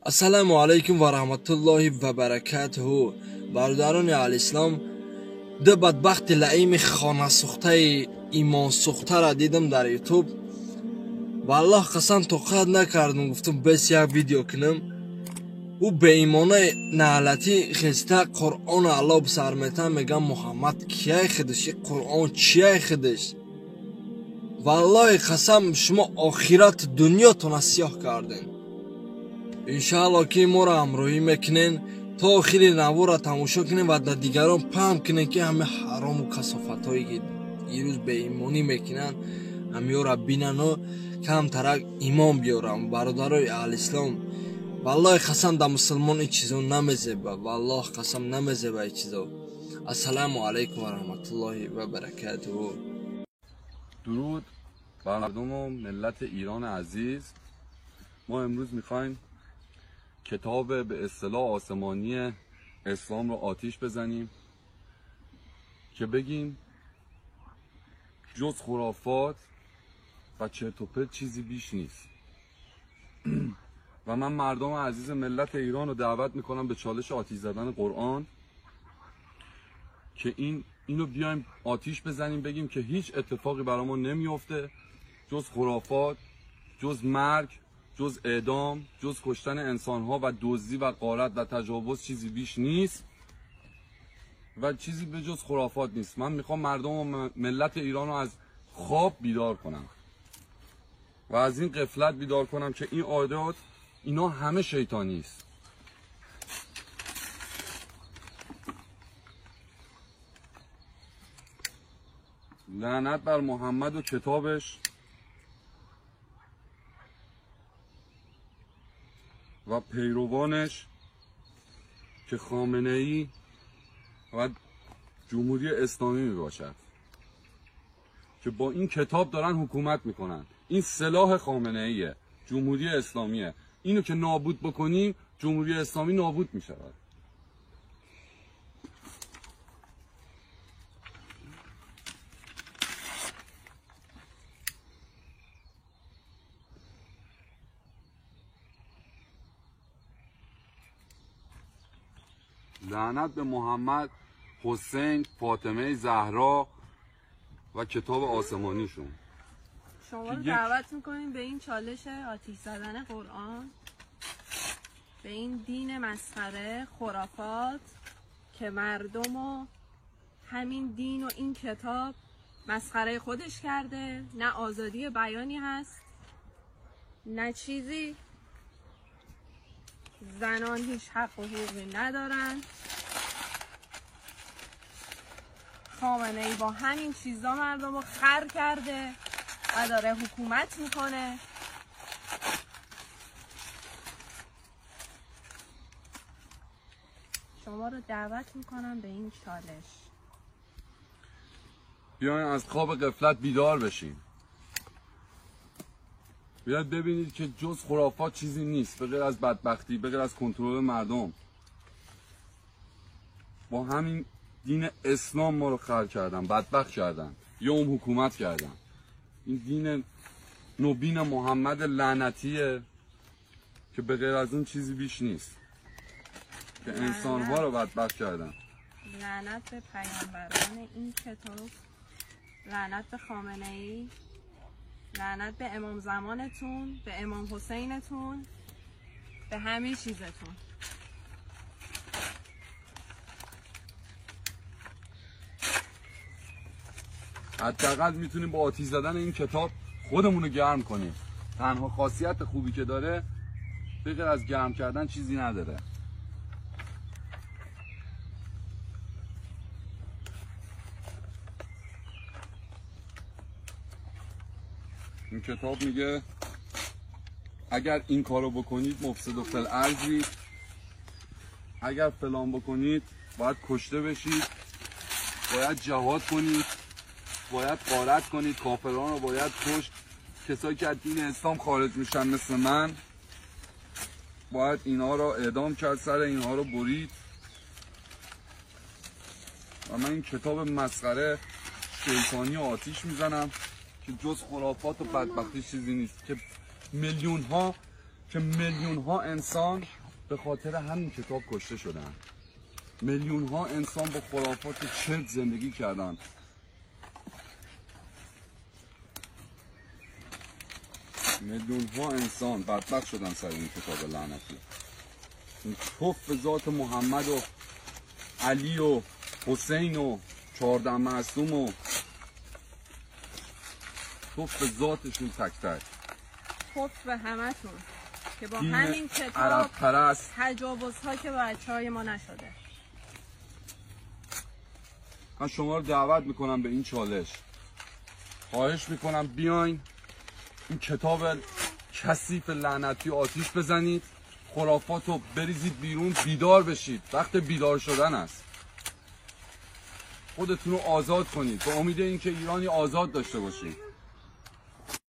السلام علیکم و رحمت الله و برکاته. برادران الاسلام، دو بدبخت لعیم خانه سوخته ایمان سوخته را دیدم در یوتیوب. والله قسم توقعت نکردم، گفتم بس یک ویدیو کنم. او به ایمانه نعلتی خسته قرآن الله بسر میتن، میگم محمد کیای خودش، قرآن چیای خودش. والله قسم شما آخرت دنیا تون سیاه کردین. انشاءالله که ما را همراهی میکنین تا آخری نوو را تماشا کنین و در دیگران پهم کنین که همه حرام و کثافت هایی که این روز به ایمانی میکنن همه را بینن و کم ترک ایمان بیارم. برادرای اهل اسلام، والله قسم در مسلمان این چیزا نمیزیبه، والله قسم نمیزیبه این چیزا. السلام علیکم و رحمت الله و برکاته. درود بر مردم و ملت ایران عزیز. ما امروز میخوایم کتاب به اصطلاح آسمانی اسلام رو آتیش بزنیم که بگیم جز خرافات و چرت و پرت چیزی بیش نیست. و من مردم عزیز ملت ایران رو دعوت میکنم به چالش آتیش زدن قرآن که اینو بیایم آتیش بزنیم، بگیم که هیچ اتفاقی برامون نمیفته جز خرافات، جز مرگ، جز اعدام، جز کشتن انسانها و دزدی و غارت و تجاوز چیزی بیش نیست و چیزی به جز خرافات نیست. من میخوام مردم و ملت ایران رو از خواب بیدار کنم و از این غفلت بیدار کنم که این عادات اینا همه شیطانی است. لعنت بر محمد و کتابش و پیروانش که خامنه‌ای و جمهوری اسلامی می باشد که با این کتاب دارن حکومت میکنن. این سلاح خامنه‌ایه، جمهوری اسلامیه. اینو که نابود بکنیم جمهوری اسلامی نابود می شود. لعنت به محمد، حسین، فاطمه زهرا و کتاب آسمانیشون. شما رو دعوت میکنیم به این چالش آتیش زدن قرآن، به این دین مسخره خرافات که مردم و همین دین و این کتاب مسخره خودش کرده. نه آزادی بیانی هست، نه چیزی. زنان هیچ حق و حقوقی ندارن. خامنه ای با همین چیزا مردم رو خر کرده و داره حکومت میکنه. شما رو دعوت میکنم به این چالش. بیاین از خواب غفلت بیدار بشین. بیاید ببینید که جز خرافات چیزی نیست، به غیر از بدبختی، به غیر از کنترل مردم. با همین دین اسلام ما رو خر کردن، بدبخت کردن، یا اون حکومت کردن. این دین نوبین محمد لعنتیه که به غیر از اون چیزی بیش نیست، که انسانها رو بدبخت کردن. لعنت به پیامبران این کتاب، لعنت به خامنه ای، لعنت به امام زمانتون، به امام حسینتون، به همه چیزتون. حداقل میتونیم با آتیش زدن این کتاب خودمون رو گرم کنیم. تنها خاصیت خوبی که داره به غیر از گرم کردن چیزی نداره. این کتاب میگه اگر این کارو بکنید مفسد فی الارض، اگر فلان بکنید باید کشته بشید، باید جهاد کنید، باید غارت کنید، کافران رو باید کشت، کسایی که از دین اسلام خارج میشن مثل من باید اینها رو اعدام کرد، سر اینها رو برید. و من این کتاب مسخره شیطانی آتیش میزنم که جز خرافات و بدبختی چیزی نیست، که میلیون ها که میلیون ها انسان به خاطر همین کتاب کشته شدن. میلیون ها انسان با خرافات چرت زندگی کردن. میلیون ها انسان بدبخت شدن سر این کتاب لعنتی. این توف ذات محمد و علی و حسین و 14 معصوم و توف ذاتشون تک تک. توف به همتون که با دین همین کتاب عرب پرست تجاوزها که به بچه‌های ما نشده. من شما رو دعوت میکنم به این چالش. خواهش میکنم بیاین این کتاب کثیف لعنتی آتیش بزنید، خرافات رو بریزید بیرون، بیدار بشید. وقت بیدار شدن است. خودتون رو آزاد کنید به امید اینکه ایرانی آزاد داشته باشید.